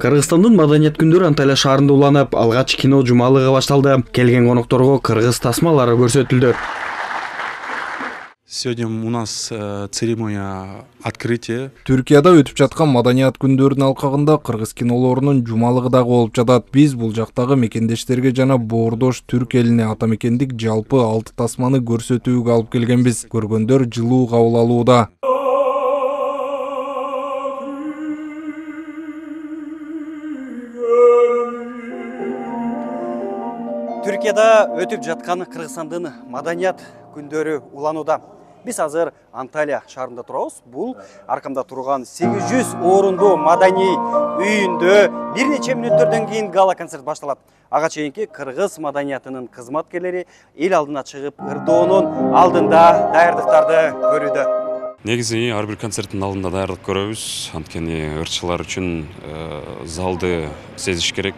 Кыргызстандын маданият күндөрү Анталия шаарында уланып, алгач кино жумалыгы башталды. Келген конокторго кыргыз тасмалары көрсөтүлдү. Сегодня у нас церемония открытия. Түркияда өтүп жаткан маданият күндөрүнүн алкагында кыргыз кинолорунун жумалыгы дагы болуп жатат. Биз бул жактагы мекендештерге жана боордош түрк элине атамекендик жалпы 6 тасманы көрсөтүүгө алып келгенбиз. Көргөндөр жылуу кабыл алууда. Түркияда өтүп жаткан Кыргызстандын маданият күндөрү уланууда. Биз азыр Анталия шаарында турабыз. Бул аркамда турган 800 орунду маданий үйүндө бир нече мүнөттөрдөн кийин гала концерт башталат. Ага чейинки кыргыз маданиятынын кызматкерлери эл алдына чыгып ырдоонун алдында даярдыктарды көрүүдө. Негизи ар бир концерттин алдында даярдык көрөбүз. Анткени ырчылар үчүн залды сезиш керек,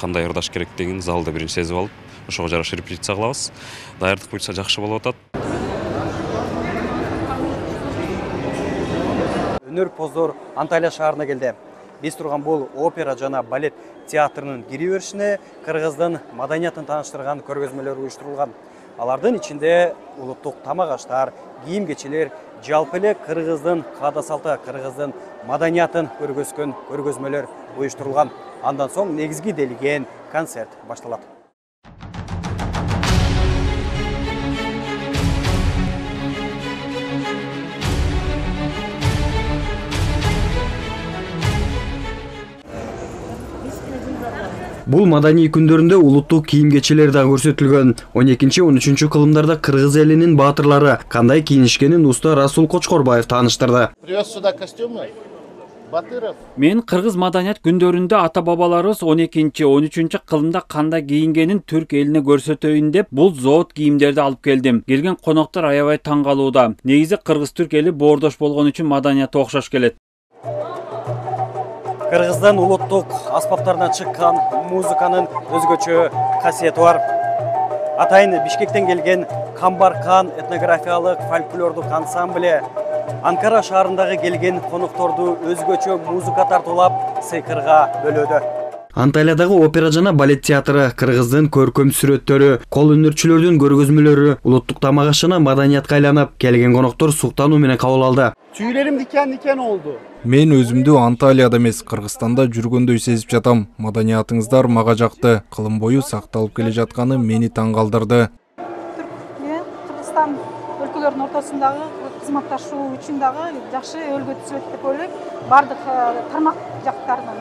кандай ырдаш керек деген залды биринчи сезип алып, ошого жараша репетиция кылабыз. Даярдык буюрса жакшы болуп атат. Өнөрпоздор Анталия шаарына келди. Биз турган бул опера жана балет театрынын кире беришине кыргыздын маданиятын тааныштырган көргөзмөлөр уюштурулган. Алардын ичинде улуттук тамак-аштар, кийим-кечелер, жалпы эле кыргыздын каада салты, кыргыздын маданиятын көргөзгөн көргөзмөлөр уюштурулган. Андан соң негизги делген концерт башталат. Бул маданий күндөрүндө улуттук кийим-кечелер да көрсөтүлгөн. 12-13 кылымдарда кыргыз элинин баатырлары кандай кийинишкенин уста Расул Кочкорбаев тааныштырды. Привез сюда костюмы батыров. Мен кыргыз маданият күндөрүндө ата-бабаларыбыз 12-13 кылымда кандай кийингенин түрк элине көрсөтөйүн деп бул зоот кийимдерди алып келдим. Келген коноктор аябай таң калууда. Негизи кыргыз-түрк эли боордош болгон үчүн маданияты окшош келет. Кыргыздын улуттук аспаптарынан чыккан музыканын өзгөчө касиети бар. Атайын Бишкектен келген Камбаркан этнографиялык фольклордук ансамбле Анкара шаарындагы келген конокторду өзгөчө музыка тартуулап сыйкырга бөлөдү. Анталиядагы опера жана балет театры, кыргыздын көркөм сүрөттөрү, кол өнөрчүлөрдүн көргөзмөлөрү, улуттук тамак-аш жана маданиятка айланып, келген коноктор суктануу менен кабыл алды. Tüylerim diken diken oldu. Мен өзүмдү Анталияда эмес, Кыргызстанда жүргөндөй сезип жатам. Маданиятыңыздар мага жакты. Кылым бою сакталып келе жатканы мени таң калтырды. Түрк менен Кыргызстан өлкөлөрүнүн ортосундагы кызматташуу үчүн дагы жакшы үлгү түзүлөт деп ойлойм. Бардык тармак жактарынан.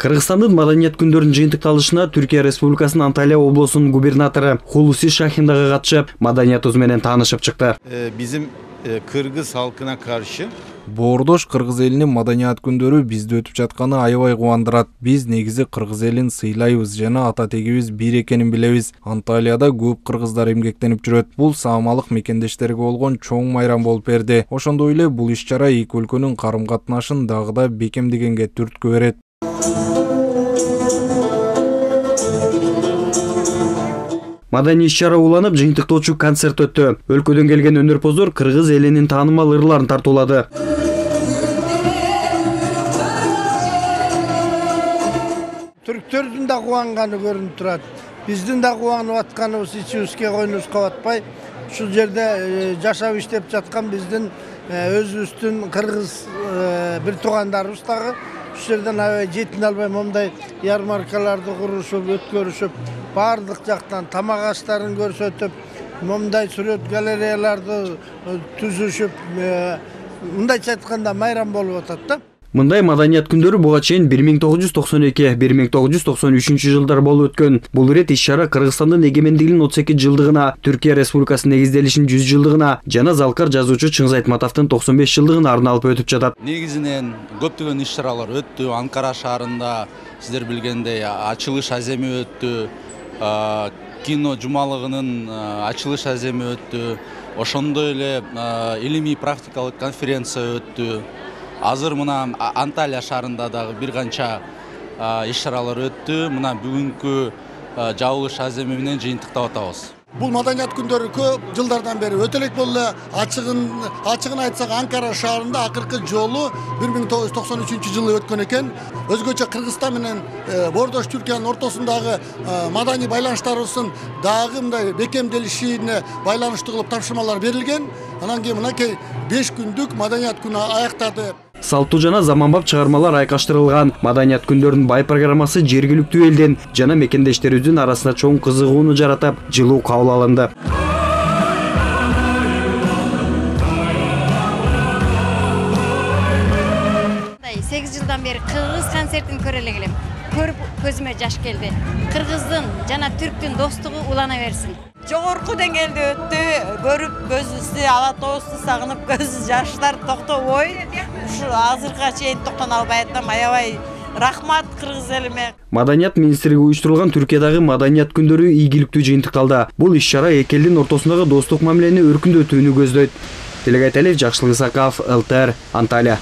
Кыргызстандын маданият күндөрүнүн жыйынтыкталышына Түркия Республикасынын Анталия облусунун губернатору Хулуси Шахин дагы катышып, маданиятыбыз менен таанышып чыкты. Bizim Kırgız halkına karşı Боордош кыргыз элинин маданият күндөрү бизде өтүп жатканы аябай кубандырат. Биз негизи кыргыз элин сыйлайбыз жана ата тегибиз бир экенин билебиз. Анталияда көп кыргыздар эмгектенип жүрөт. Бул саамалык мекендештерге болгон чоң майрам болуп берди. Ошондой эле бул иш-чара эки өлкөнүн карым-катнашын дагы да бекемдегенге түрткү берет. Маданий иш-чара уланып, жыйынтыктоочу концерт өттү. Өлкөдөн келген өнөрпоздор кыргыз элинин таанымал ырларын тартуулады. Türkтердин да кубанганы көрүнүп турат. Биздин да кубанып атканыбыз ичибизге койнубузга батпай, ушул жерде жашап иштеп жаткан биздин өзүбүздүн кыргыз бир туугандарыбыз дагы ушул жерден аябай жетине албай момундай ярмаркаларды курушуп, өткөрүшүп, бардык жактан тамак-аштарын көрсөтүп, момундай сүрөт галереяларды түзүшүп, мындайча айтканда майрам болуп атат да. Мындай маданият күндөрү буга чейин 1992-1993 жылдар болуп өткөн. Бул ирет иш-чара Кыргызстандын эгемендигинин 32 жылдыгына, Түркия Республикасынын негизделишинин 100 жылдыгына жана залкар жазуучу Чыңгыз Айтматовдун 95 жылдыгына арналып өтүп жатат. Негизинен көптөгөн иш-чаралар өттү. Анкара шаарында сиздер билгендей ачылыш аземи өттү. Кино жумалыгынын ачылыш аземи өттү. Ошондой эле илимий практикалык конференция өттү. Азыр мына Анталия шаарында дагы бир канча иш-чаралар өттү. Мына бүгүнкү жабылыш аземи менен жыйынтыктап атабыз. Бул маданият күндөрү көп жылдардан бери өтө элек болду. Ачыгын айтсак, Анкара шаарында акыркы жолу 1993-жылы өткөн экен. Өзгөчө Кыргызстан менен Бордош Түркиянын ортосундагы маданий байланыштарыбыздын дагы мындай бекемделишине байланыштуу кылып тапшырмалар берилген. Анан кийин мынакей 5 күндүк маданият күнү аяктады. Салттуу жана заманбап чыгармалар айкаштырылган маданият күндөрүнүн бай программасы жергиликтүү элдин жана мекендештерибиздин арасында чоң кызыгууну жаратып, жылуу кабыл алынды. 8 жылдан бeri Кыргыз концертин көрө эле келем. Көрүп көзүмө жаш келди. Кыргыздын жана түрктүн достугу улана берсин. Жогорку деңгээлде өттү, көрүп көзүбүздү Алатообузду сагынып көз жаштар токтобой. Ушу азыркыга чейин токтоно албай атам. Аябай рахмат кыргыз элиме. Маданият министрлиги уюштурулган Түркиядагы маданият күндөрү ийгиликтүү жыйынтыкталды. Бул иш-чара эки элдин ортосундагы достук мамилени өркүндөтүүнү көздөйт. Телегай Талев, Жакшылык Исаков, ЛТР, Анталия.